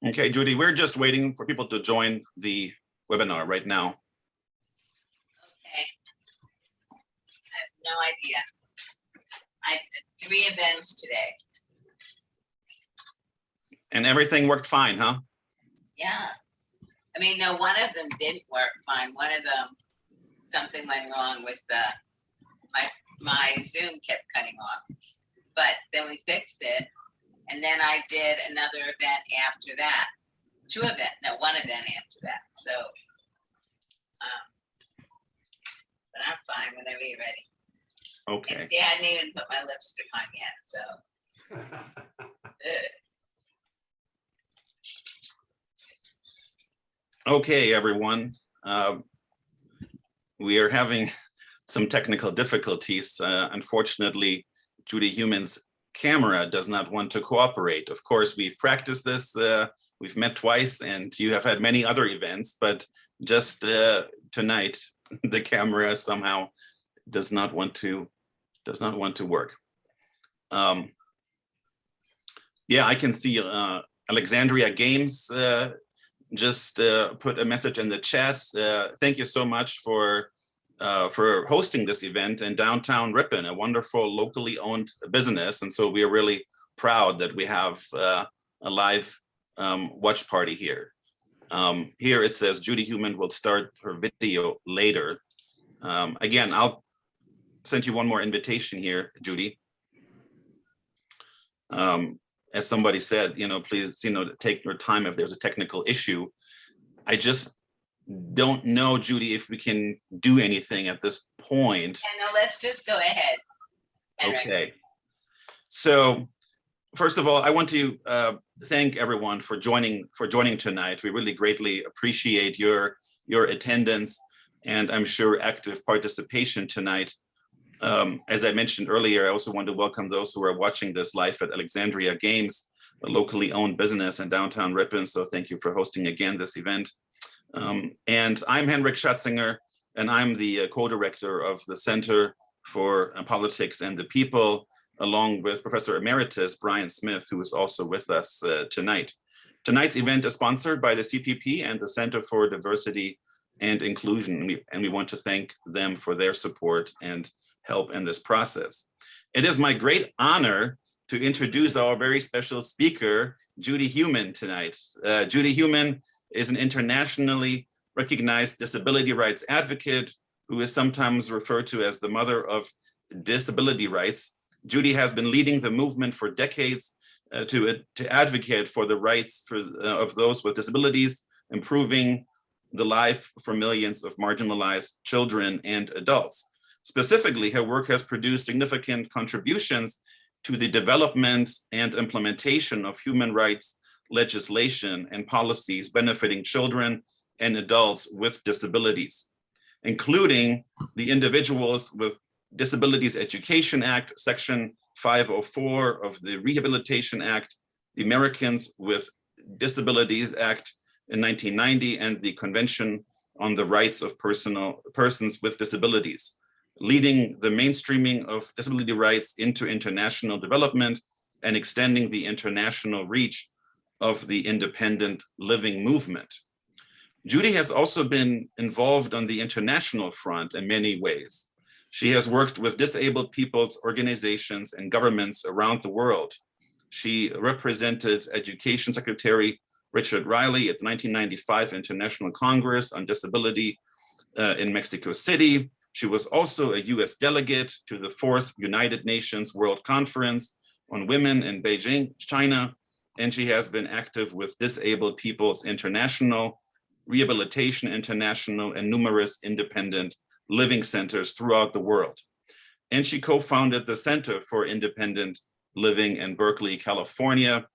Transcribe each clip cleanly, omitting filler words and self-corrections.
Okay, Judy, we're just waiting for people to join the webinar right now. Okay. I have no idea. I had 3 events today. And everything worked fine, huh? Yeah. I mean, no, one of them didn't work fine. One of them, something went wrong with my Zoom kept cutting off. But then we fixed it. And then I did another event after that. 1 event after that. So, but I'm fine whenever you're ready. Okay. And see, I hadn't even put my lipstick on yet, so. Okay, everyone. We are having some technical difficulties. Unfortunately, Judith Heumann's camera does not want to cooperate. Of course, we've practiced this. We've met twice, and you have had many other events, but just tonight, the camera somehow does not want to work. Yeah, I can see Alexandria Games just put a message in the chat. Thank you so much for hosting this event in downtown Ripon, a wonderful locally owned business. And so we are really proud that we have a live watch party here. Here it says Judith Heumann will start her video later. Again, I'll send you one more invitation here, Judy. As somebody said, please, take your time if there's a technical issue. I just don't know, Judy, if we can do anything at this point. And no, let's just go ahead. Henry. Okay. So first of all, I want to thank everyone for joining tonight. We really greatly appreciate your attendance and I'm sure active participation tonight. As I mentioned earlier, I also want to welcome those who are watching this live at Alexandria Games, a locally owned business in downtown Ripon. So thank you for hosting again this event. And I'm Henrik Schatzinger, and I'm the co-director of the Center for Politics and the People, along with Professor Emeritus Brian Smith, who is also with us tonight. Tonight's event is sponsored by the CPP and the Center for Diversity and Inclusion, and we want to thank them for their support and help in this process. It is my great honor to introduce our very special speaker, Judith Heumann, tonight. Judith Heumann is an internationally recognized disability rights advocate who is sometimes referred to as the mother of disability rights. Judy has been leading the movement for decades to advocate for the rights of those with disabilities, improving the life for millions of marginalized children and adults. Specifically, her work has produced significant contributions to the development and implementation of human rights legislation and policies benefiting children and adults with disabilities, including the Individuals with Disabilities Education Act, Section 504 of the Rehabilitation Act, the Americans with Disabilities Act in 1990, and the Convention on the Rights of Persons with Disabilities, leading the mainstreaming of disability rights into international development and extending the international reach of the independent living movement. Judy has also been involved on the international front in many ways. She has worked with disabled people's organizations and governments around the world. She represented Education Secretary Richard Riley at the 1995 International Congress on Disability in Mexico City. She was also a US delegate to the 4th United Nations World Conference on Women in Beijing, China, and she has been active with Disabled People's International, Rehabilitation International, and numerous independent living centers throughout the world. And she co-founded the Center for Independent Living in Berkeley, California,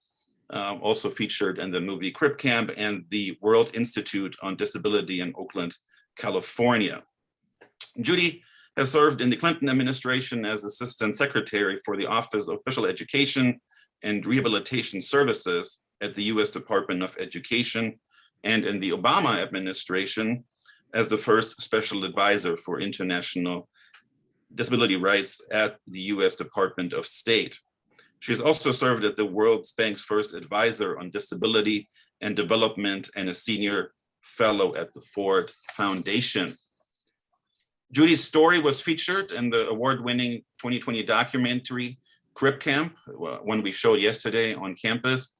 also featured in the movie Crip Camp, and the World Institute on Disability in Oakland, California. Judy has served in the Clinton administration as Assistant Secretary for the Office of Special Education and Rehabilitation Services at the US Department of Education, and in the Obama administration as the first special advisor for international disability rights at the US Department of State. She's also served as the World Bank's first advisor on disability and development and a senior fellow at the Ford Foundation. Judy's story was featured in the award-winning 2020 documentary Crip Camp, one we showed yesterday on campus,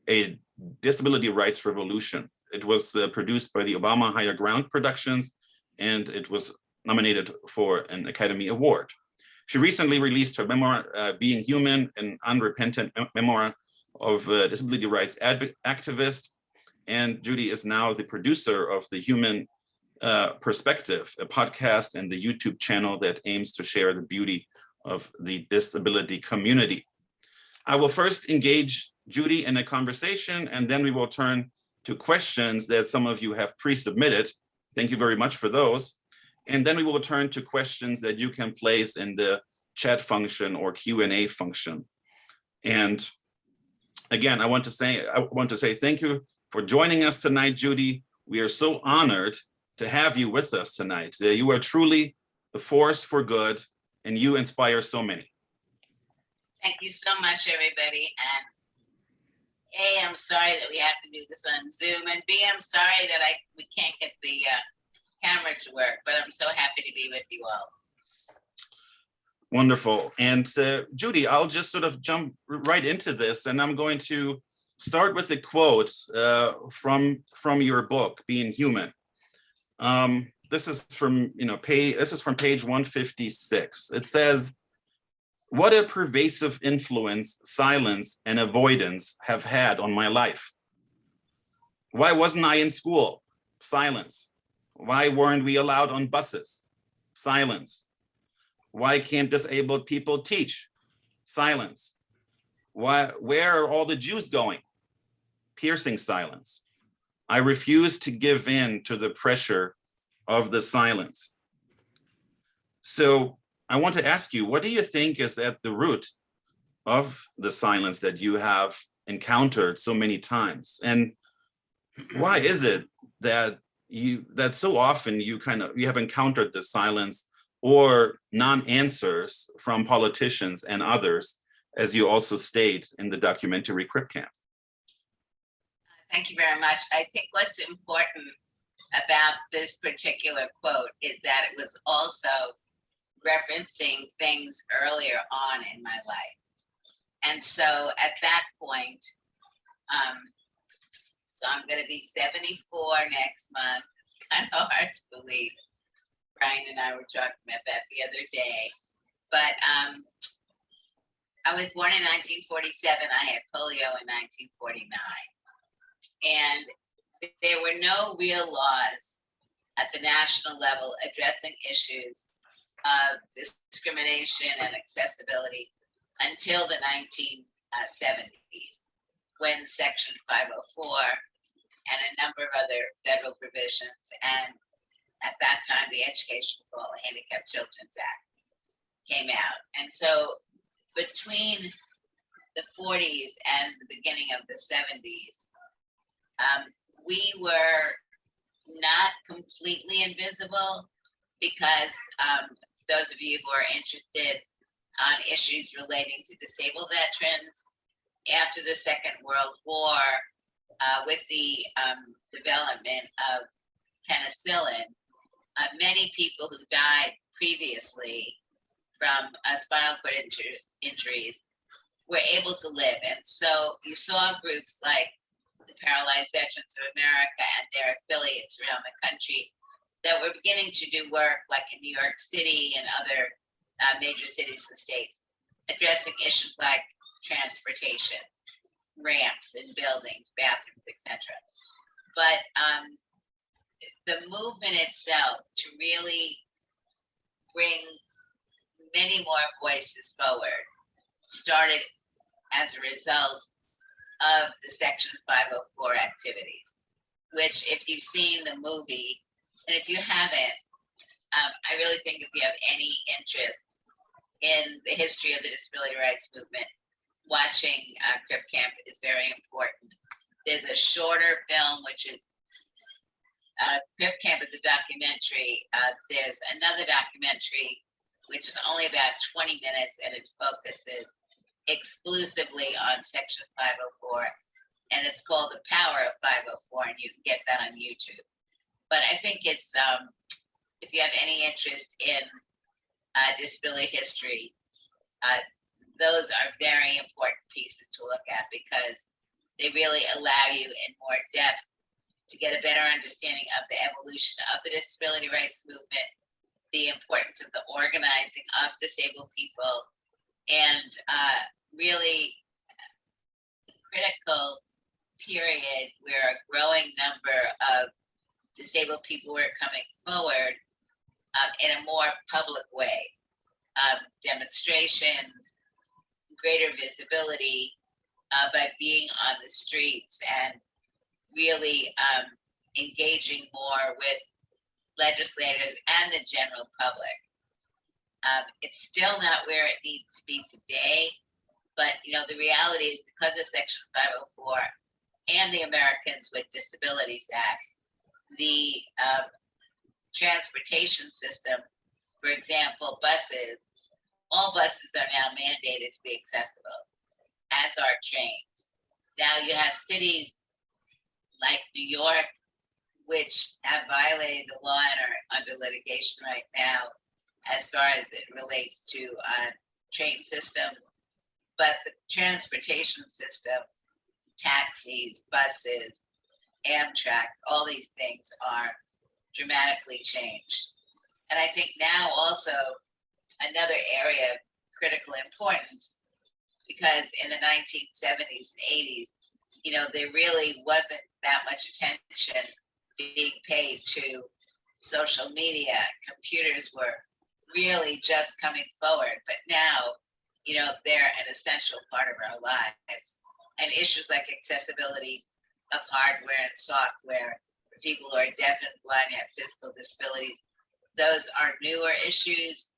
A Disability Rights Revolution. It was produced by the Obama Higher Ground Productions, and it was nominated for an Academy Award. She recently released her memoir, Being Human, an unrepentant memoir of a disability rights activist. And Judy is now the producer of the Human Perspective, a podcast and the YouTube channel that aims to share the beauty of the disability community. I will first engage Judy in a conversation, and then we will turn to questions that some of you have pre-submitted. Thank you very much for those. And then we will turn to questions that you can place in the chat function or Q&A function. And again, I want to say thank you for joining us tonight, Judy. We are so honored to have you with us tonight. You are truly a force for good, and you inspire so many. Thank you so much, everybody. And A, I'm sorry that we have to do this on Zoom, and B, I'm sorry that we can't get the camera to work, but I'm so happy to be with you all. Wonderful. And Judy, I'll just sort of jump right into this, and I'm going to start with a quote from your book, Being Human. This is from page 156. It says, "What a pervasive influence silence and avoidance have had on my life. Why wasn't I in school? Silence. Why weren't we allowed on buses? Silence. Why can't disabled people teach? Silence. Where are all the Jews going? Piercing silence. I refuse to give in to the pressure of the silence." So I want to ask you, what do you think is at the root of the silence that you have encountered so many times? And why is it that so often you have encountered the silence or non-answers from politicians and others, as you also state in the documentary Crip Camp? Thank you very much. I think what's important about this particular quote is that it was also referencing things earlier on in my life. And so at that point, so I'm going to be 74 next month. It's kind of hard to believe. Brian and I were talking about that the other day. But I was born in 1947. I had polio in 1949. And there were no real laws at the national level addressing issues of discrimination and accessibility until the 1970s, when Section 504 and a number of other federal provisions, and at that time, the Education for All Handicapped Children's Act came out. And so between the 40s and the beginning of the 70s, we were not completely invisible, because those of you who are interested on issues relating to disabled veterans, after the Second World War, with the development of penicillin, many people who died previously from spinal cord injuries were able to live. And so you saw groups like the Paralyzed Veterans of America and their affiliates around the country that were beginning to do work, like in New York City and other major cities and states, addressing issues like transportation, ramps in buildings, bathrooms, etc. But the movement itself to really bring many more voices forward started as a result of the Section 504 activities, which, if you've seen the movie, and if you haven't, I really think if you have any interest in the history of the disability rights movement, watching Crip Camp is very important. There's a shorter film, which is Crip Camp is a documentary. There's another documentary, which is only about 20 minutes, and it focuses exclusively on Section 504, and it's called The Power of 504, and you can get that on YouTube. But I think it's, if you have any interest in disability history, those are very important pieces to look at because they really allow you in more depth to get a better understanding of the evolution of the disability rights movement, the importance of the organizing of disabled people, and really critical period where a growing number of disabled people were coming forward in a more public way. Demonstrations, greater visibility by being on the streets and really engaging more with legislators and the general public. It's still not where it needs to be today, but the reality is because of Section 504 and the Americans with Disabilities Act, the transportation system, for example, all buses are now mandated to be accessible, as are trains. Now you have cities like New York, which have violated the law and are under litigation right now as far as it relates to train systems. But the transportation system, taxis, buses, Amtrak, all these things are dramatically changed. And I think now also another area of critical importance, because in the 1970s and 80s, there really wasn't that much attention being paid to social media. Computers were really just coming forward, but now, they're an essential part of our lives. And issues like accessibility of hardware and software for people who are deaf and blind and have physical disabilities, those are newer issues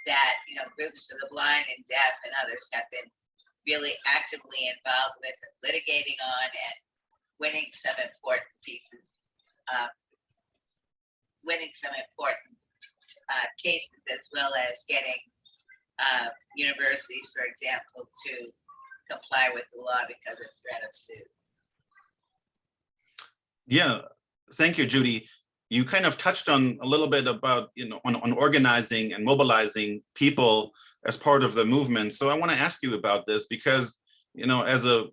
that, groups of the blind and deaf and others have been really actively involved with and litigating on and winning some important pieces, cases, as well as getting universities, for example, to comply with the law because of threat of suit. Yeah, thank you, Judy. You kind of touched on a little bit about, on organizing and mobilizing people as part of the movement. So I want to ask you about this because, as a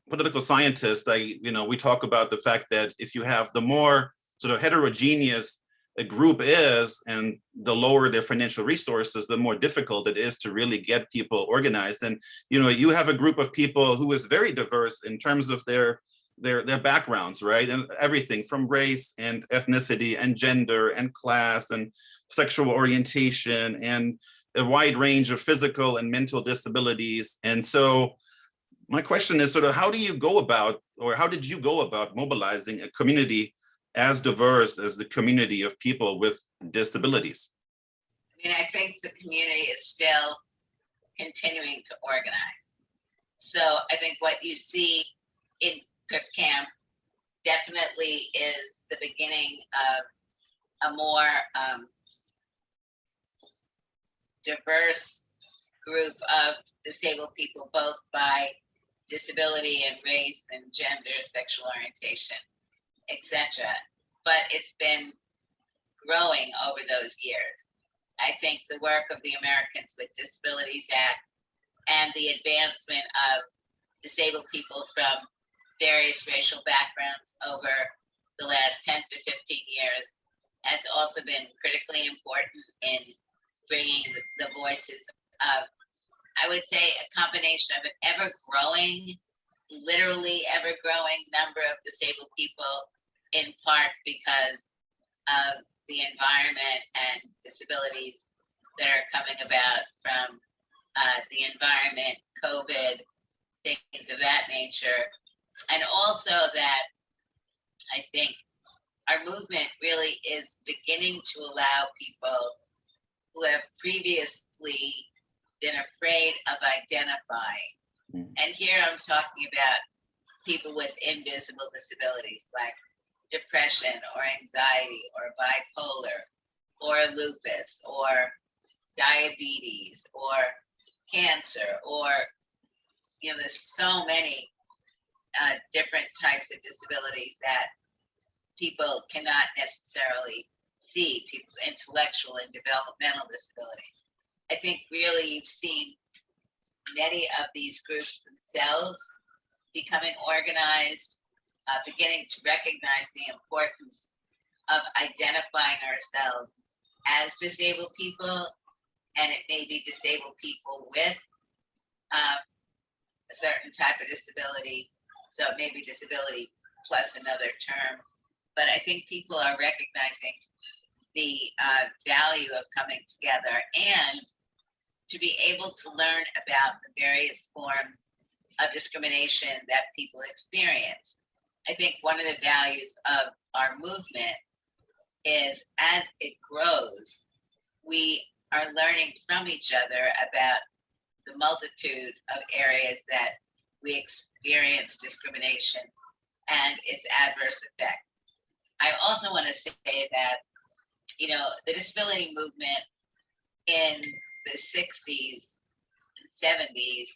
political scientist, we talk about the fact that if you have the more sort of heterogeneous a group is and the lower their financial resources, the more difficult it is to really get people organized. And, you have a group of people who is very diverse in terms of their backgrounds, right? And everything from race and ethnicity and gender and class and sexual orientation and a wide range of physical and mental disabilities. And so my question is sort of how did you go about mobilizing a community as diverse as the community of people with disabilities? I think the community is still continuing to organize. So I think what you see in Crip Camp definitely is the beginning of a more diverse group of disabled people, both by disability and race and gender, sexual orientation, etc. But it's been growing over those years. I think the work of the Americans with Disabilities Act and the advancement of disabled people from various racial backgrounds over the last 10 to 15 years has also been critically important in bringing the voices of, I would say, a combination of an literally ever-growing number of disabled people, in part because of the environment and disabilities that are coming about from the environment, COVID, things of that nature. And also that I think our movement really is beginning to allow people who have previously been afraid of identifying. And here I'm talking about people with invisible disabilities like depression or anxiety or bipolar or lupus or diabetes or cancer or there's so many different types of disabilities that people cannot necessarily see, people, intellectual and developmental disabilities. I think really you've seen many of these groups themselves becoming organized, beginning to recognize the importance of identifying ourselves as disabled people, and it may be disabled people with a certain type of disability, so it may be disability plus another term. But I think people are recognizing the value of coming together and to be able to learn about the various forms of discrimination that people experience. I think one of the values of our movement is as it grows, we are learning from each other about the multitude of areas that we experience discrimination and its adverse effect. I also want to say that, the disability movement in the 60s and 70s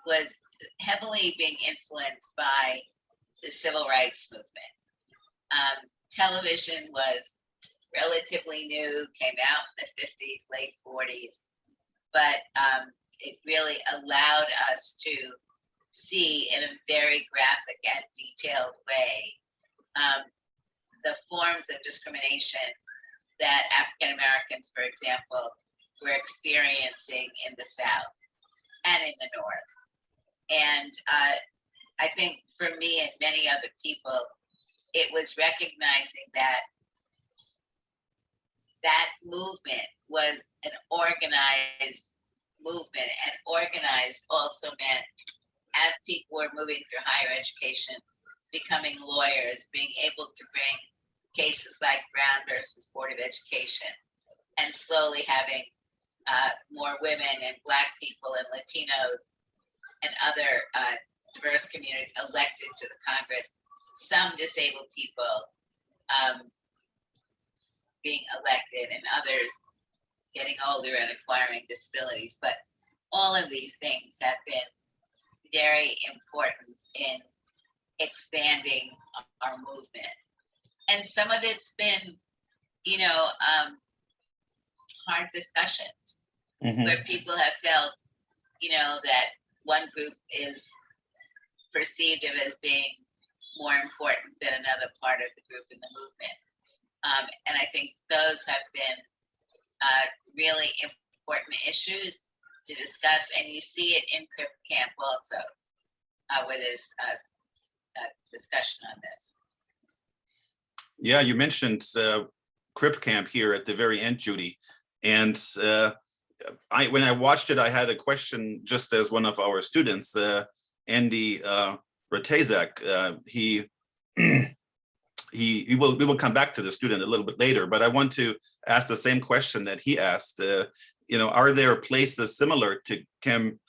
was heavily being influenced by the civil rights movement. Television was relatively new, came out in the 50s, late 40s, but it really allowed us to see in a very graphic and detailed way the forms of discrimination that African Americans, for example, were experiencing in the South and in the North. And I think for me and many other people, it was recognizing that that movement was an organized movement, and organized also meant as people were moving through higher education, becoming lawyers, being able to bring cases like Brown versus Board of Education, and slowly having more women and Black people and Latinos and other diverse communities elected to the Congress, some disabled people being elected and others getting older and acquiring disabilities. But all of these things have been very important in expanding our movement. And some of it's been, hard discussions where people have felt, that one group is perceived of as being more important than another part of the group in the movement. And I think those have been really important issues to discuss, and you see it in Crip Camp also, where there's a discussion on this. Yeah, you mentioned Crip Camp here at the very end, Judy. And when I watched it, I had a question just as one of our students, Andy Ratezak. We will come back to the student a little bit later, but I want to ask the same question that he asked. Are there places similar to Camp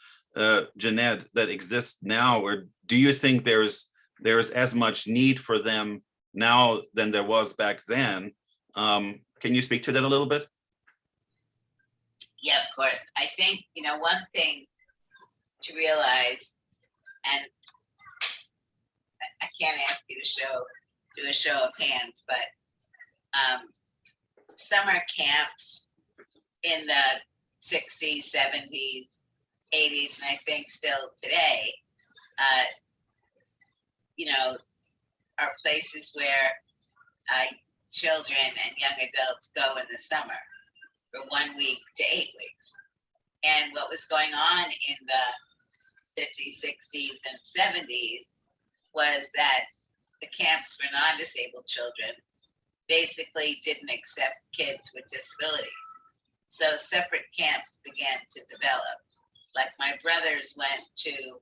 Jeanette that exist now, or do you think there's as much need for them now than there was back then? Can you speak to that a little bit? Yeah, of course. I think, one thing to realize, and I can't ask you to do a show of hands, but summer camps in the 60s, 70s, 80s, and I think still today, are places where children and young adults go in the summer for 1 week to 8 weeks. And what was going on in the 50s, 60s, and 70s was that the camps for non-disabled children basically didn't accept kids with disabilities. So separate camps began to develop. Like my brothers went to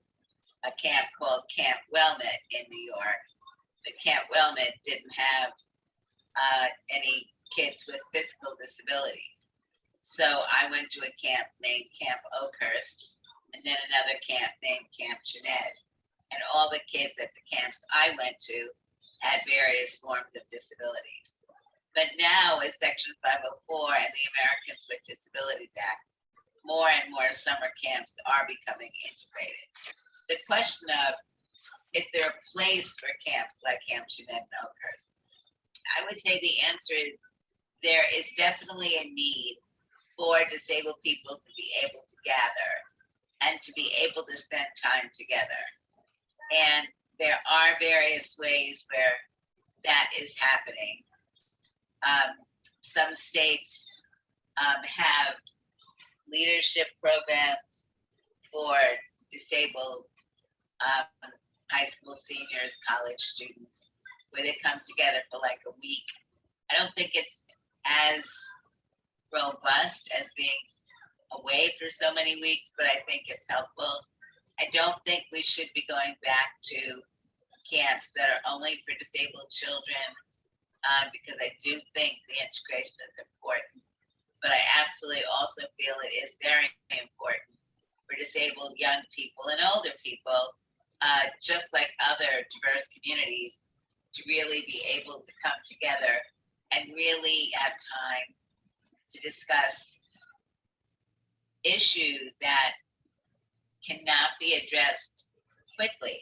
a camp called Camp Wellmet in New York. The Camp Wellmet didn't have any kids with physical disabilities. So I went to a camp named Camp Oakhurst, and then another camp named Camp Jeanette. And all the kids at the camps I went to had various forms of disabilities. But now with Section 504 and the Americans with Disabilities Act, more and more summer camps are becoming integrated. the question of, is there a place for camps like Camp Jeanette and Oakhurst? I would say the answer is there is definitely a need for disabled people to be able to gather and to be able to spend time together. And there are various ways where that is happening. Some states have leadership programs for disabled high school seniors, college students, where they come together for like a week. I don't think it's as robust as being away for so many weeks, but I think it's helpful. I don't think we should be going back to camps that are only for disabled children, because I do think the integration is important. But I absolutely also feel it is very important for disabled young people and older people, just like other diverse communities, to really be able to come together and really have time to discuss issues that cannot be addressed quickly.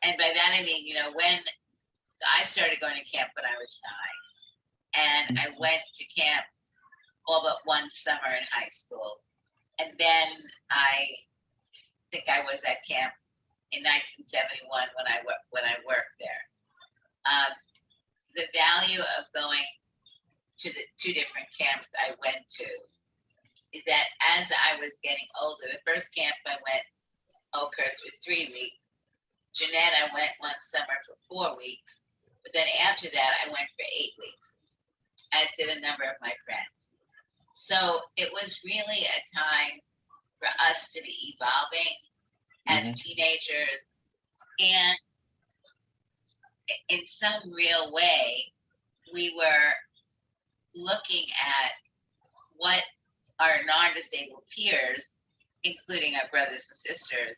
And by that I mean, so I started going to camp when I was 9, and I went to camp all but one summer in high school. And then I think I was at camp in 1971 when I worked there. The value of going to the 2 different camps I went to is that as I was getting older, the first camp I went, Oakhurst, was 3 weeks. Jeanette, I went one summer for 4 weeks, but then after that, I went for 8 weeks, as did a number of my friends. So it was really a time for us to be evolving as teenagers, and in some real way, we were looking at what our non-disabled peers, including our brothers and sisters,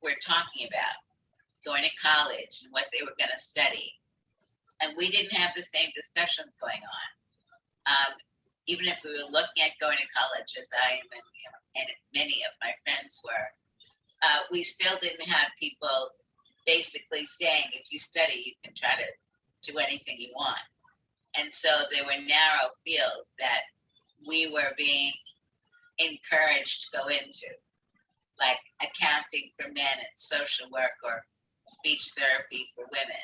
were talking about, going to college and what they were going to study. And we didn't have the same discussions going on. Even if we were looking at going to college, as I am and many of my friends were, we still didn't have people basically saying, if you study, you can try to do anything you want. And so there were narrow fields that we were being encouraged to go into, like accounting for men and social work or speech therapy for women,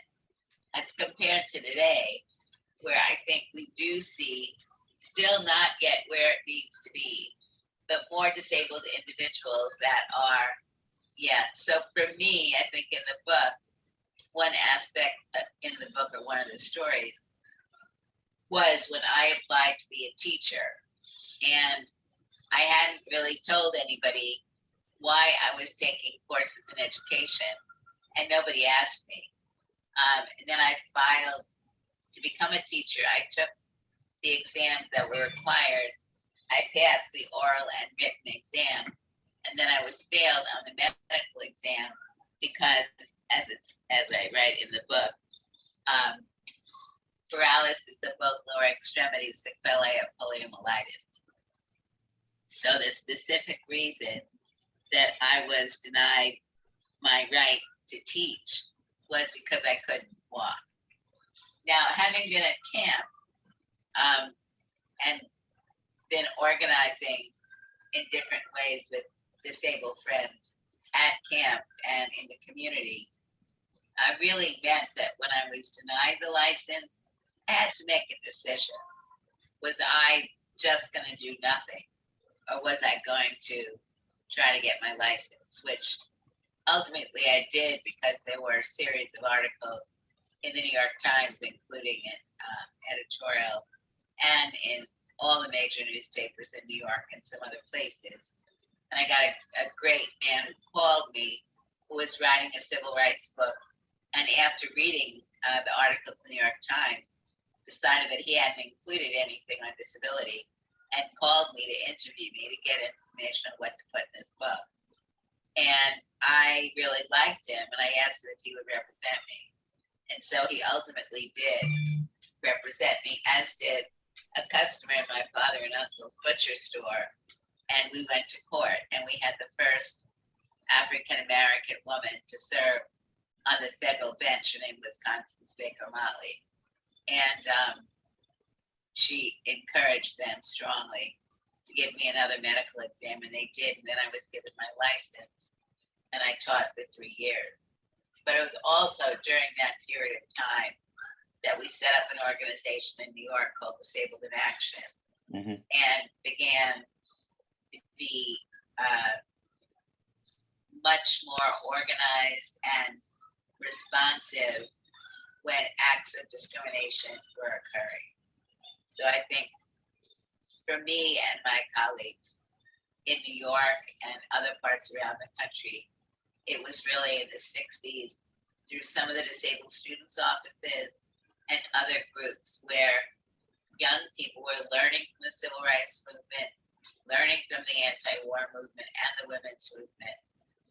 as compared to today, where I think we do see, still not yet where it needs to be, but more disabled individuals that are, so for me, I think in the book, one aspect in the book, or one of the stories, was when I applied to be a teacher, and I hadn't really told anybody why I was taking courses in education, and nobody asked me. And then I filed to become a teacher. I took the exams that were required. I passed the oral and written exam, and then I was failed on the medical exam because, as I write in the book, paralysis of both lower extremities, sequelae of poliomyelitis. So the specific reason that I was denied my right to teach was because I couldn't walk. Now, having been at camp and been organizing in different ways with disabled friends at camp and in the community, I really meant that when I was denied the license, I had to make a decision. Was I just going to do nothing, or was I going to try to get my license, which ultimately I did, because there were a series of articles in the New York Times, including an editorial, and in all the major newspapers in New York and some other places. And I got a great man who called me, who was writing a civil rights book, and after reading the article in the New York Times, decided that he hadn't included anything on disability, and called me to interview me to get information on what to put in his book. And I really liked him, and I asked him if he would represent me. And so he ultimately did represent me, as did a customer in my father and uncle's butcher store. And we went to court, and we had the first African-American woman to serve on the federal bench. Her name was Constance Baker Motley. And she encouraged them strongly to give me another medical exam, and they did. And then I was given my license, and I taught for 3 years. But it was also during that period of time that we set up an organization in New York called Disabled in Action, and began to be much more organized and responsive when acts of discrimination were occurring. So I think for me and my colleagues in New York and other parts around the country, it was really in the 60s through some of the disabled students' offices and other groups where young people were learning from the civil rights movement, learning from the anti-war movement and the women's movement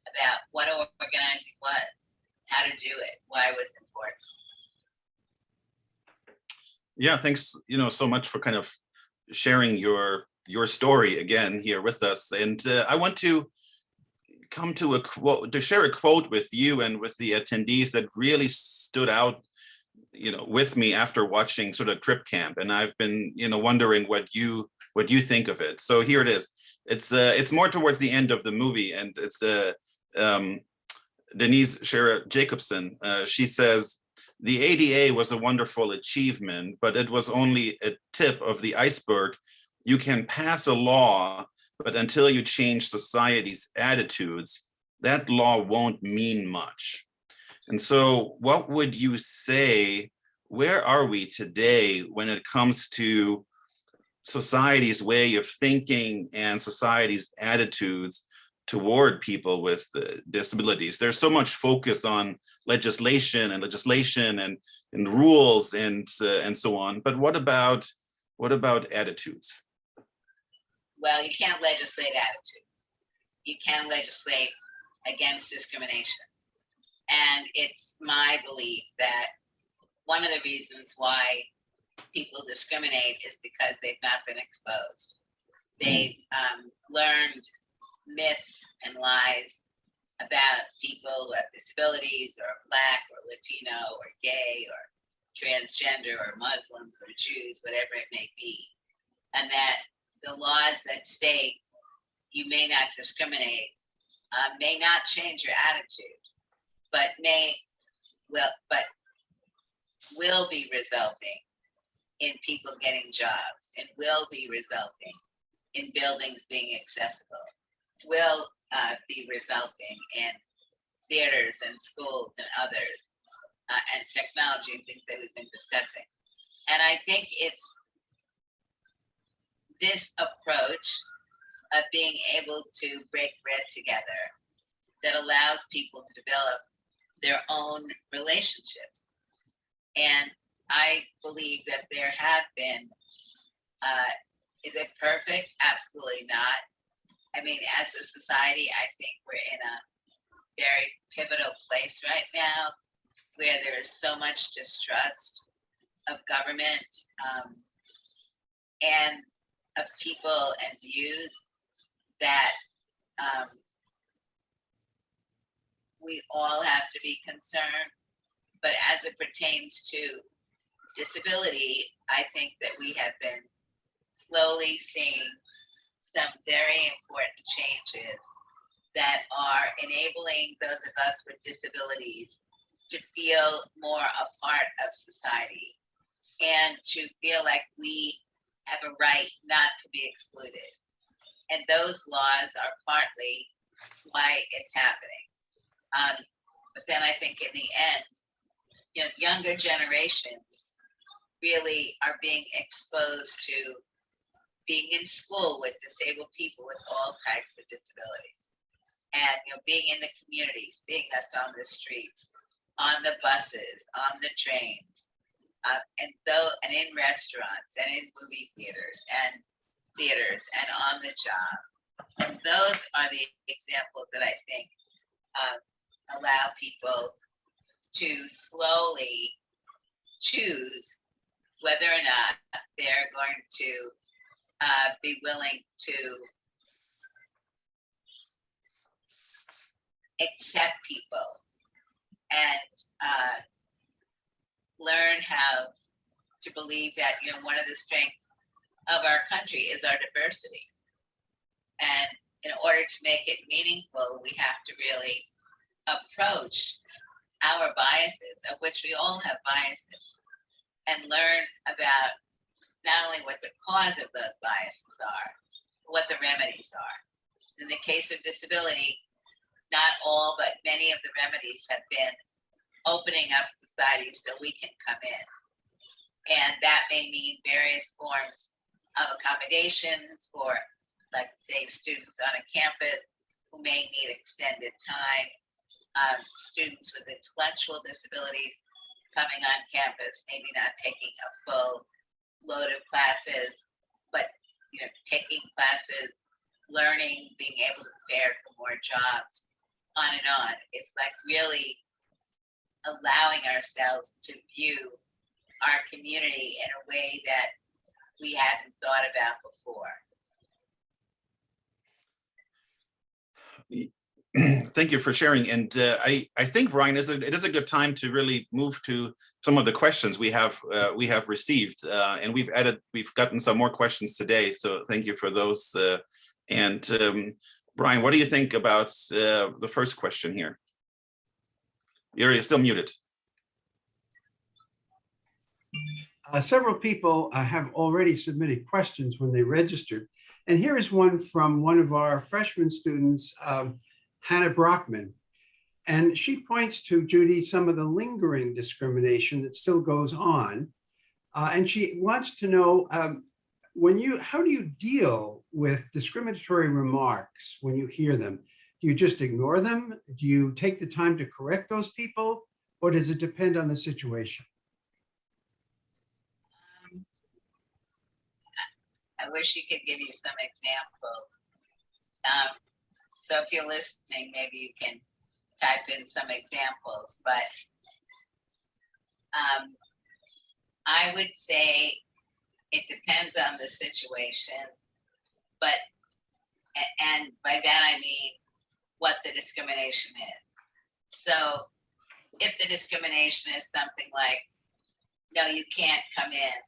about what organizing was, how to do it, why it was important. Yeah, thanks, so much for kind of sharing your story again here with us. And I want to come to share a quote with you and with the attendees that really stood out, with me after watching sort of Crip Camp. And I've been, wondering what you think of it. So here it is. It's more towards the end of the movie, and it's Denise Shera Jacobson. She says, "The ADA was a wonderful achievement, but it was only a tip of the iceberg. You can pass a law, but until you change society's attitudes, that law won't mean much." And so what would you say, where are we today when it comes to society's way of thinking and society's attitudes toward people with disabilities? There's so much focus on legislation and rules and so on. But what about attitudes? Well, you can't legislate attitudes. You can legislate against discrimination. And it's my belief that one of the reasons why people discriminate is because they've not been exposed. They've learned myths and lies about people who have disabilities or are Black or Latino or gay or transgender or Muslims or Jews, whatever it may be. And that the laws that state you may not discriminate may not change your attitude, but will be resulting in people getting jobs, and will be resulting in buildings being accessible, will be resulting in theaters and schools and others, and technology and things that we've been discussing. And I think it's this approach of being able to break bread together that allows people to develop their own relationships. And I believe that there have been, is it perfect? Absolutely not. I mean, as a society, I think we're in a very pivotal place right now where there is so much distrust of government and of people and views that we all have to be concerned. But as it pertains to disability, I think that we have been slowly seeing some very important changes that are enabling those of us with disabilities to feel more a part of society and to feel like we have a right not to be excluded. And those laws are partly why it's happening. But then I think in the end, younger generations really are being exposed to being in school with disabled people with all types of disabilities, and being in the community, seeing us on the streets, on the buses, on the trains, and in restaurants and in movie theaters and on the job. And those are the examples that I think allow people to slowly choose whether or not they're going to be willing to accept people and learn how to believe that, one of the strengths of our country is our diversity. And in order to make it meaningful, we have to really approach our biases, of which we all have biases, and learn about not only what the cause of those biases are, but what the remedies are. In the case of disability, not all, but many of the remedies have been opening up society so we can come in. And that may mean various forms of accommodations for, let's say, students on a campus who may need extended time, students with intellectual disabilities coming on campus, maybe not taking a full load of classes, but taking classes, learning, being able to prepare for more jobs, on and on. It's like really allowing ourselves to view our community in a way that we hadn't thought about before. Thank you for sharing. And I think, Brian, it is a good time to really move to some of the questions we have received, and we've gotten some more questions today. So thank you for those. Brian, what do you think about the first question here? You're still muted. Several people have already submitted questions when they registered. And here is one from one of our freshman students, Hannah Brockman. And she points to, Judy, some of the lingering discrimination that still goes on. And she wants to know, how do you deal with discriminatory remarks when you hear them? Do you just ignore them? Do you take the time to correct those people? Or does it depend on the situation? I wish you could give you some examples. So if you're listening, maybe you can type in some examples, but I would say it depends on the situation, and by that I mean what the discrimination is. So if the discrimination is something like, no, you can't come in,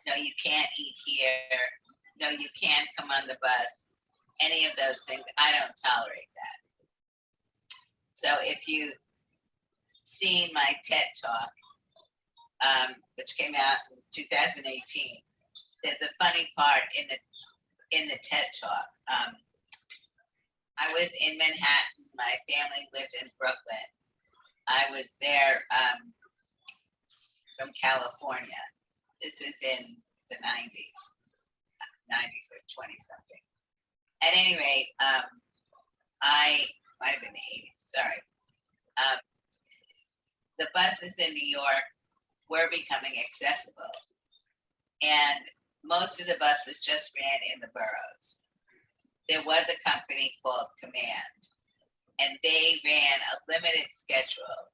no, you can't eat here, no, you can't come on the bus, any of those things, I don't tolerate that. So if you've seen my TED Talk, which came out in 2018, there's a funny part in the TED Talk. I was in Manhattan, my family lived in Brooklyn. I was there from California. This was in the 90s or 20 something. At any rate, I might have been the 80s, sorry. The buses in New York were becoming accessible. And most of the buses just ran in the boroughs. There was a company called Command, and they ran a limited schedule,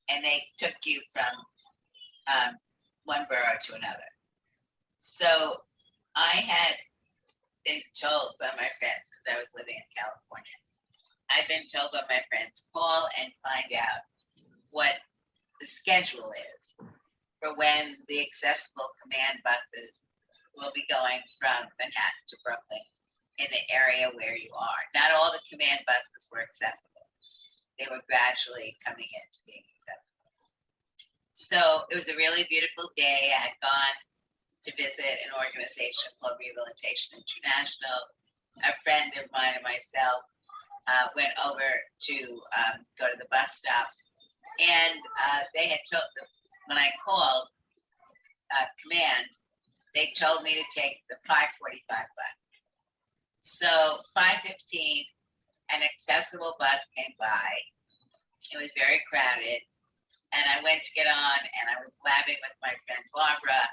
and they took you from one borough to another. So I had been told by my friends, because I was living in California, I'd been told by my friends, call and find out what the schedule is for when the accessible Command buses will be going from Manhattan to Brooklyn in the area where you are. Not all the Command buses were accessible. They were gradually coming into being accessible. So it was a really beautiful day. I had gone to visit an organization called Rehabilitation International. A friend of mine and myself went over to go to the bus stop, and they had told them, when I called Command, they told me to take the 5:45 bus. So 5:15, an accessible bus came by. It was very crowded, and I went to get on, and I was blabbing with my friend Barbara,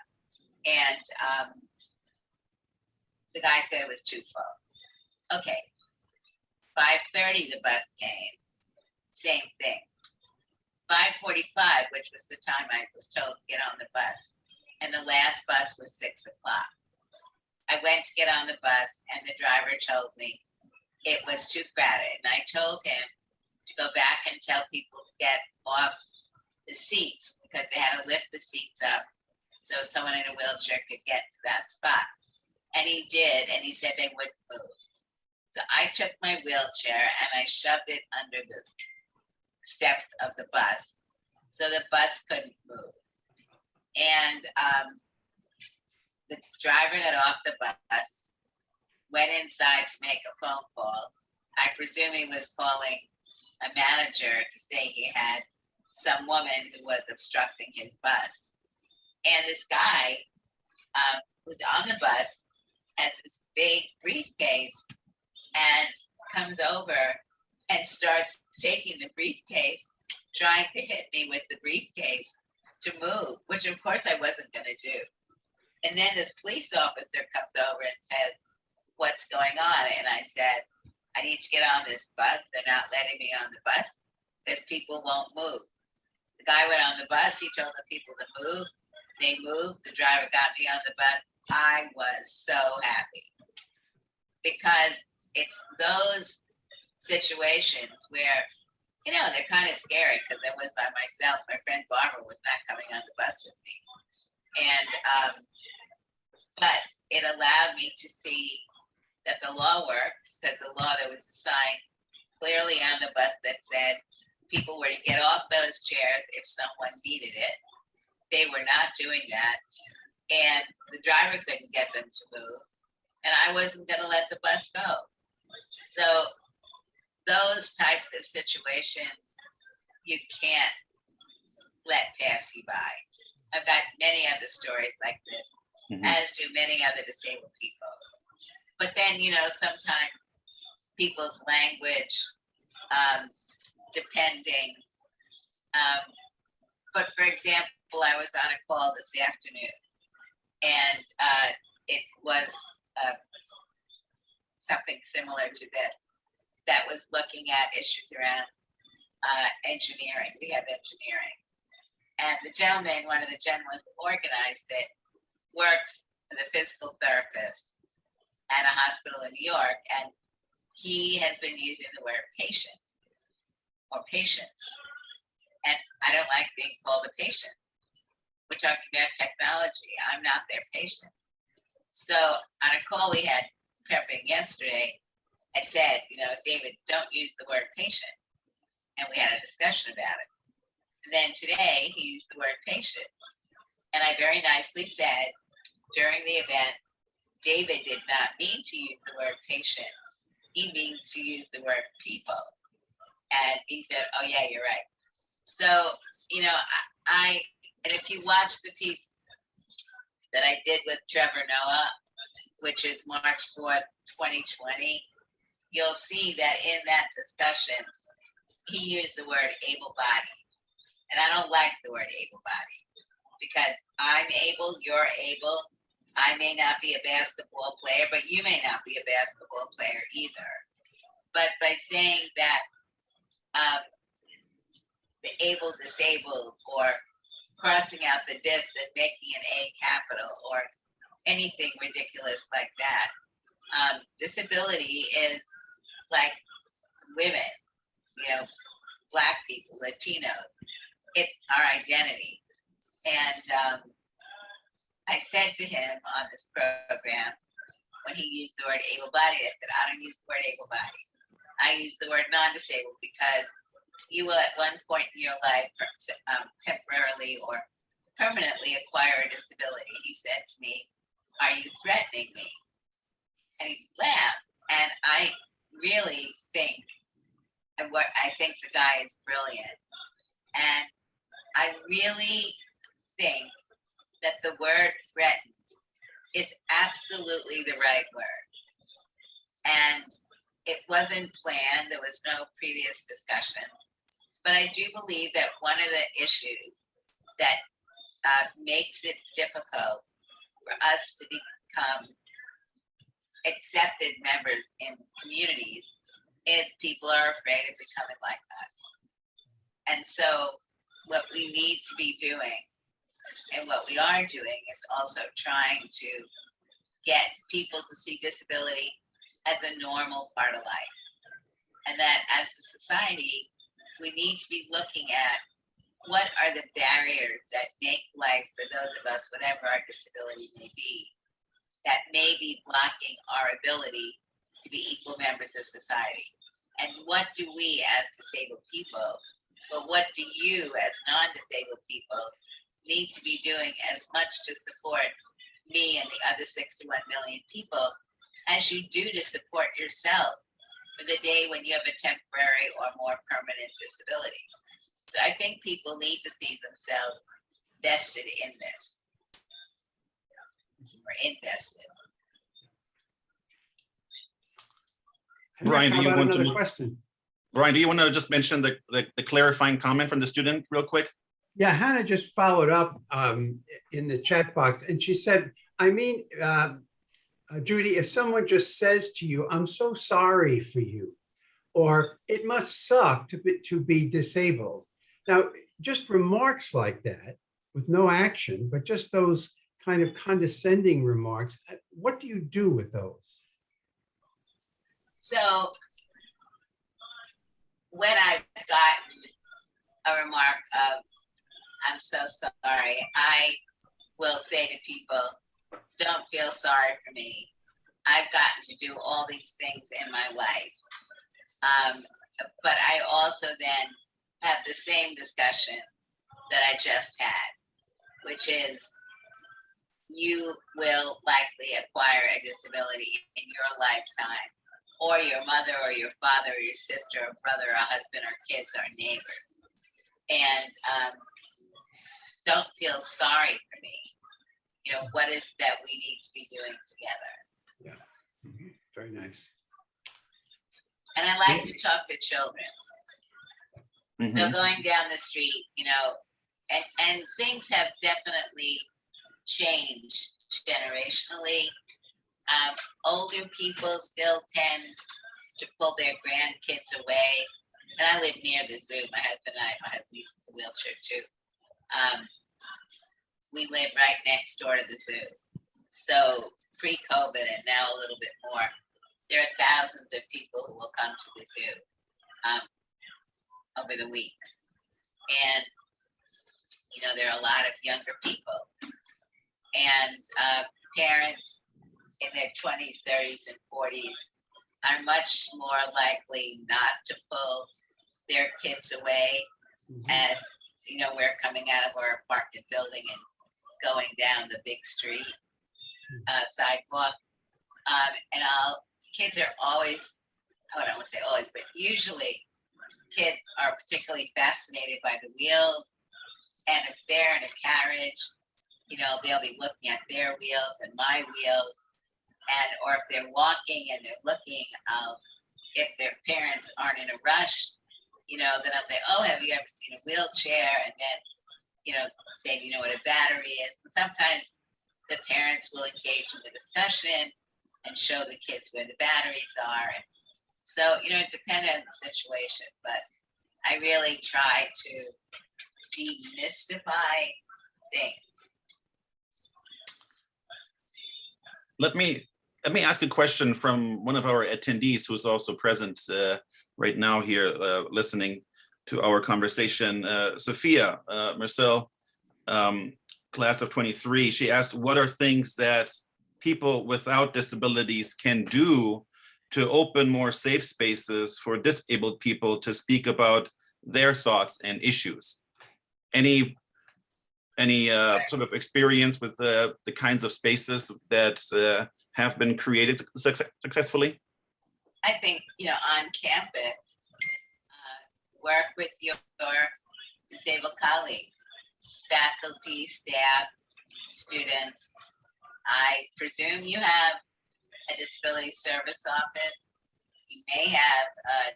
and the guy said it was too full. Okay, 5:30 the bus came, same thing. 5:45, which was the time I was told to get on the bus, and the last bus was 6 o'clock. I went to get on the bus, and the driver told me it was too crowded, and I told him and tell people to get off the seats because they had to lift the seats up so someone in a wheelchair could get to that spot. And he did, and he said they wouldn't move. So I took my wheelchair and I shoved it under the steps of the bus so the bus couldn't move. And the driver got off the bus, went inside to make a phone call. I presume he was calling a manager to say he had some woman who was obstructing his bus. And this guy who's on the bus has this big briefcase and comes over and starts taking the briefcase, trying to hit me with the briefcase to move, which of course I wasn't going to do. And then this police officer comes over and says, "What's going on?" And I said, "I need to get on this bus. They're not letting me on the bus because people won't move." The guy went on the bus. He told the people to move. They moved. The driver got me on the bus. I was so happy because it's those situations where, you know, they're kind of scary because I was by myself. My friend Barbara was not coming on the bus with me. And, but it allowed me to see that the law worked, that the law, there was a sign clearly on the bus that said people were to get off those chairs if someone needed it. They were not doing that. And the driver couldn't get them to move. And I wasn't going to let the bus go. So those types of situations, you can't let pass you by. I've got many other stories like this, as do many other disabled people. But then, you know, sometimes people's language, depending. But for example, I was on a call this afternoon, and it was something similar to this that was looking at issues around engineering. We have engineering. And the gentleman, one of the gentlemen who organized it, works as a physical therapist at a hospital in New York, and he has been using the word patient or patients. And I don't like being called a patient. We're talking about technology. I'm not their patient. So on a call we had prepping yesterday, I said, you know, David, don't use the word patient. And we had a discussion about it. And then today he used the word patient. And I very nicely said during the event, David did not mean to use the word patient. He means to use the word people. And he said, "Oh yeah, you're right." So, you know, and if you watch the piece that I did with Trevor Noah, which is March 4th, 2020, you'll see that in that discussion, he used the word able-bodied. And I don't like the word able-bodied because I'm able, you're able. I may not be a basketball player, but you may not be a basketball player either. But by saying that the able disabled or crossing out the dis and making an A capital or anything ridiculous like that, disability is like women, you know, Black people, Latinos. It's our identity. And I said to him on this program, when he used the word able-bodied, I said, I don't use the word able-bodied. I use the word non-disabled because you will at one point in your life temporarily or permanently acquire a disability. He said to me, "Are you threatening me?" And he laughed. And I really think, and what I think the guy is brilliant. And I really think that the word threatened is absolutely the right word. And it wasn't planned. There was no previous discussion. But I do believe that one of the issues that makes it difficult for us to become accepted members in communities is people are afraid of becoming like us. And so what we need to be doing and what we are doing is also trying to get people to see disability as a normal part of life. And that as a society, we need to be looking at what are the barriers that make life for those of us, whatever our disability may be, that may be blocking our ability to be equal members of society. And what do we as disabled people, but what do you as non-disabled people need to be doing as much to support me and the other 61 million people as you do to support yourself for the day when you have a temporary or more permanent disability. So I think people need to see themselves vested in this, or invested. Brian, How do you about want another to? question? Brian, do you want to just mention the clarifying comment from the student real quick? Yeah, Hannah just followed up in the chat box, and she said, I mean, Judy, if someone just says to you, I'm so sorry for you, or it must suck to be disabled. Now, just remarks like that with no action, but just those kind of condescending remarks, what do you do with those? So when I've gotten a remark of, I'm so sorry, I will say to people, don't feel sorry for me. I've gotten to do all these things in my life. But I also then have the same discussion that I just had, which is you will likely acquire a disability in your lifetime, or your mother or your father or your sister or brother or husband or kids or neighbors. And don't feel sorry for me. You know, what is that we need to be doing together? Yeah, very nice. And I like to talk to children. Mhm. So going down the street, you know, and things have definitely changed generationally. Older people still tend to pull their grandkids away. And I live near the zoo. My husband uses a wheelchair too. We live right next door to the zoo. So pre-COVID and now a little bit more, there are thousands of people who will come to the zoo over the weeks. And, you know, there are a lot of younger people and parents in their 20s, 30s, and 40s are much more likely not to pull their kids away as, you know, we're coming out of our apartment building and going down the big street sidewalk. And kids are always, I don't want to say always, but usually kids are particularly fascinated by the wheels. And if they're in a carriage, you know, they'll be looking at their wheels and my wheels. And or if they're walking and they're looking, if their parents aren't in a rush, you know, then I'll say, oh, have you ever seen a wheelchair? And then, you know, say, you know what a battery is? And sometimes the parents will engage in the discussion and show the kids where the batteries are. And so, you know, it depends on the situation, but I really try to demystify things. Let me ask a question from one of our attendees who's also present right now here listening to our conversation. Sophia Marcel, class of 23, she asked, what are things that people without disabilities can do to open more safe spaces for disabled people to speak about their thoughts and issues? Any sort of experience with the kinds of spaces that have been created successfully? I think, you know, on campus, work with your disabled colleagues, faculty, staff, students. I presume you have a disability service office. You may have a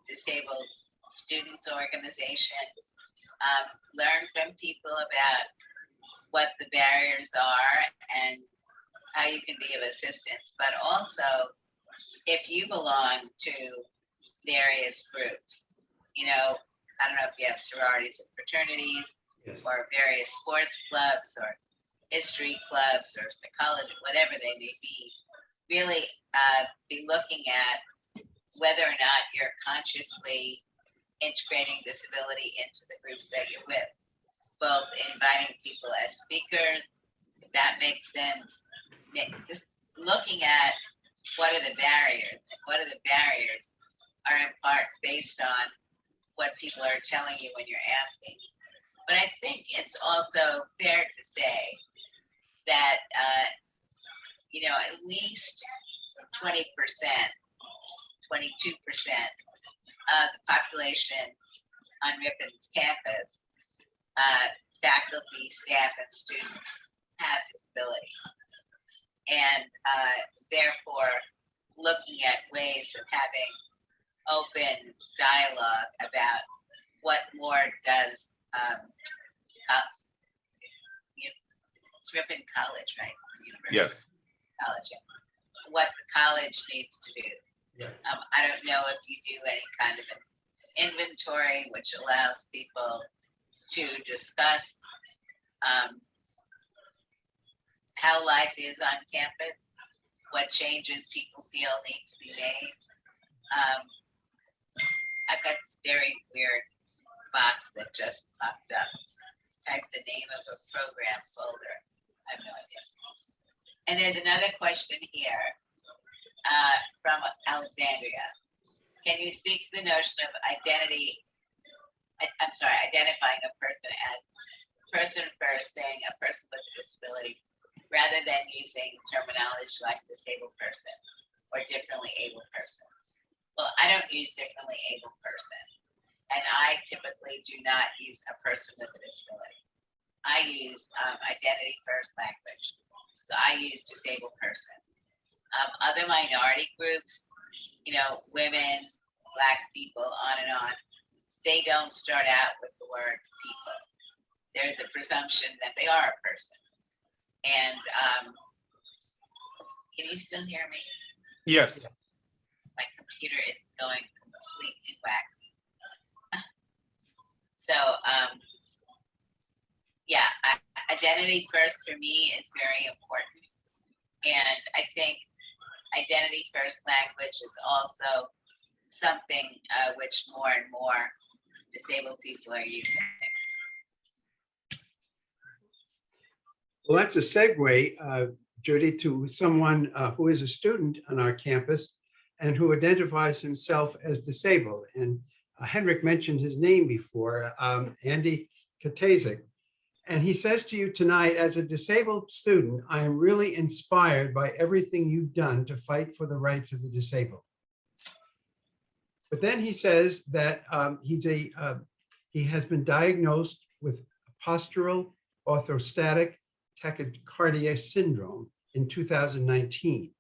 disabled students organization. Learn from people about what the barriers are and how you can be of assistance, but also if you belong to various groups, you know, I don't know if you have sororities and fraternities, yes, or various sports clubs or history clubs or psychology, whatever they may be, really be looking at whether or not you're consciously integrating disability into the groups that you're with, both inviting people as speakers, if that makes sense, just looking at what are the barriers, and what are the barriers are in part based on what people are telling you when you're asking. But I think it's also fair to say that, at least 20%, 22% of the population on Rippon's campus, faculty, staff, and students have disabilities. And therefore, looking at ways of having open dialogue about what more does it's Ripon College, right? University. Yes. College. What the college needs to do. Yeah. I don't know if you do any kind of an inventory which allows people to discuss how life is on campus, what changes people feel need to be made. I've got this very weird box that just popped up. Type the name of a program folder. I have no idea. And there's another question here from Alexandria. Can you speak to the notion of identifying a person as person first, saying a person with a disability, rather than using terminology like disabled person or differently abled person? Well, I don't use differently abled person. And I typically do not use a person with a disability. I use identity first language. So I use disabled person. Other minority groups, women, Black people, on and on, they don't start out with the word people. There's a presumption that they are a person. And can you still hear me? Yes. My computer is going completely wacky. So, identity first for me is very important. And I think identity first language is also something which more and more disabled people are using. Well, that's a segue, Judy, to someone who is a student on our campus and who identifies himself as disabled. And Henrik mentioned his name before, Andy Katazek. And he says to you tonight, as a disabled student, I am really inspired by everything you've done to fight for the rights of the disabled. But then he says that he has been diagnosed with postural orthostatic tachycardia syndrome in 2019.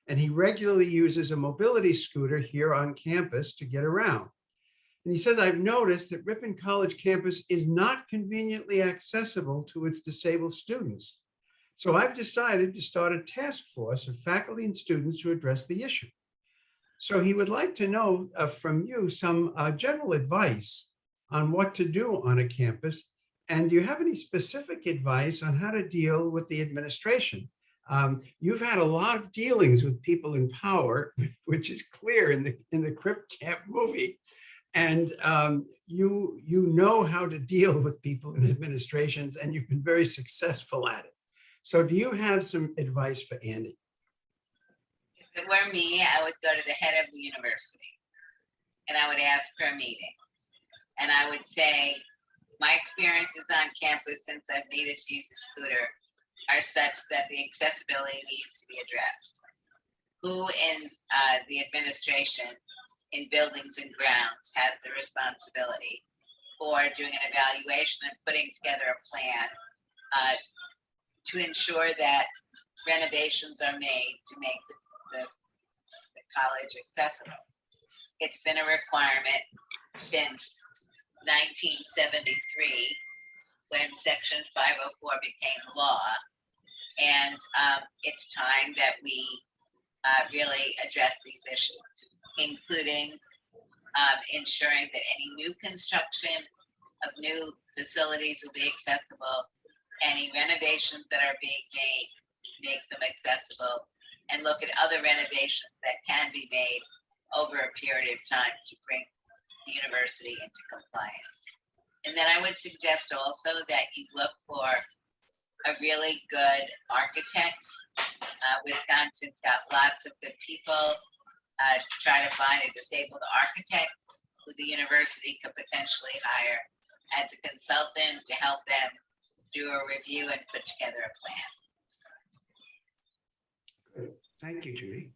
And he regularly uses a mobility scooter here on campus to get around. And he says, I've noticed that Ripon College campus is not conveniently accessible to its disabled students. So I've decided to start a task force of faculty and students to address the issue. So he would like to know from you some general advice on what to do on a campus. And do you have any specific advice on how to deal with the administration? You've had a lot of dealings with people in power, which is clear in the Crip Camp movie. And you know how to deal with people in administrations, and you've been very successful at it. So do you have some advice for Andy? If it were me, I would go to the head of the university and I would ask for a meeting. And I would say, my experiences on campus since I've needed to use the scooter are such that the accessibility needs to be addressed. Who in the administration in buildings and grounds has the responsibility for doing an evaluation and putting together a plan to ensure that renovations are made to make the college accessible? It's been a requirement since 1973 when Section 504 became law. And it's time that we really address these issues, including ensuring that any new construction of new facilities will be accessible, any renovations that are being made, make them accessible, and look at other renovations that can be made over a period of time to bring the university into compliance. And then I would suggest also that you look for a really good architect. Wisconsin's got lots of good people. Try to find a disabled architect who the university could potentially hire as a consultant to help them do a review and put together a plan. Thank you, Judy.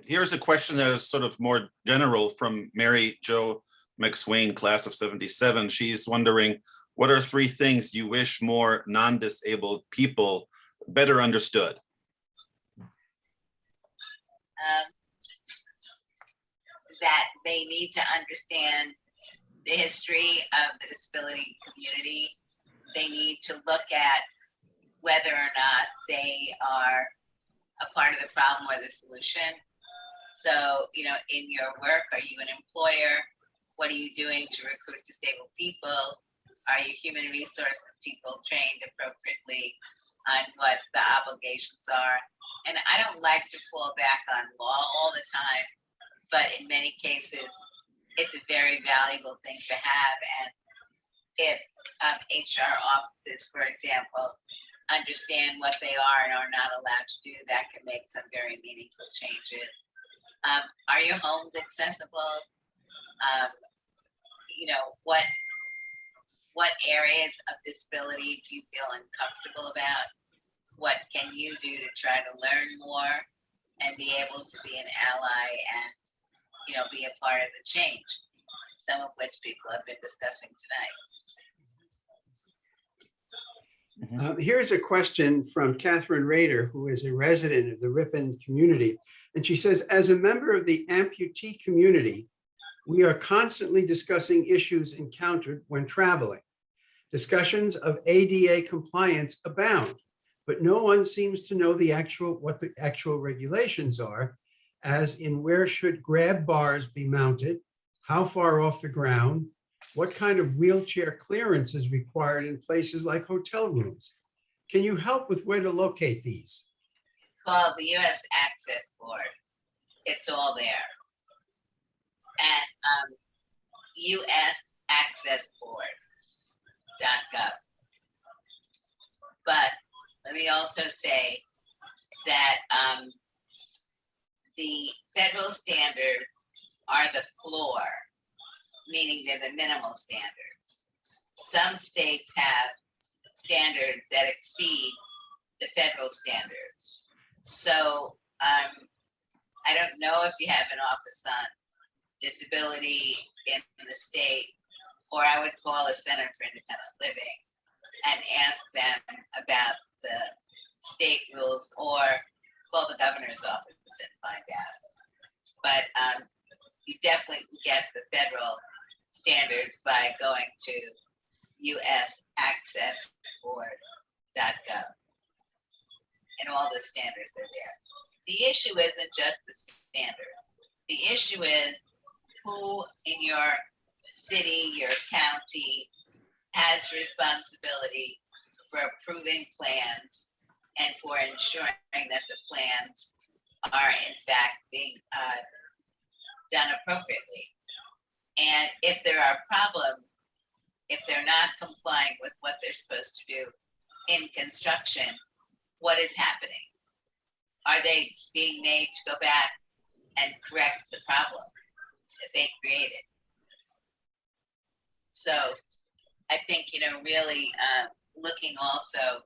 Here's a question that is sort of more general from Mary Jo McSwain, class of 77. She's wondering, what are 3 things you wish more non-disabled people better understood? That they need to understand the history of the disability community. They need to look at whether or not they are a part of the problem or the solution. So, you know, in your work, are you an employer? What are you doing to recruit disabled people? Are your human resources people trained appropriately on what the obligations are? And I don't like to fall back on law all the time, but in many cases, it's a very valuable thing to have. And if HR offices, for example, understand what they are and are not allowed to do, that can make some very meaningful changes. Are your homes accessible? You know, what areas of disability do you feel uncomfortable about? What can you do to try to learn more and be able to be an ally and, you know, be a part of the change, some of which people have been discussing tonight. Here's a question from Catherine Rader, who is a resident of the Ripon community. And she says, as a member of the amputee community, we are constantly discussing issues encountered when traveling. Discussions of ADA compliance abound, but no one seems to know what the actual regulations are, as in where should grab bars be mounted, how far off the ground, what kind of wheelchair clearance is required in places like hotel rooms. Can you help with where to locate these? It's called the U.S. Access Board. It's all there. And usaccessboard.gov. But let me also say that the federal standards are the floor, meaning they're the minimal standards. Some states have standards that exceed the federal standards. So I don't know if you have an office on disability in the state, or I would call a Center for Independent Living and ask them about the state rules, or call the governor's office and find out. But you definitely get the federal standards by going to usaccessboard.gov. And all the standards are there. The issue isn't just the standard. The issue is who in your city, your county, has responsibility for approving plans and for ensuring that the plans are in fact being done appropriately. And if there are problems, if they're not complying with what they're supposed to do in construction, what is happening? Are they being made to go back and correct the problem that they created? So I think, you know, really looking also,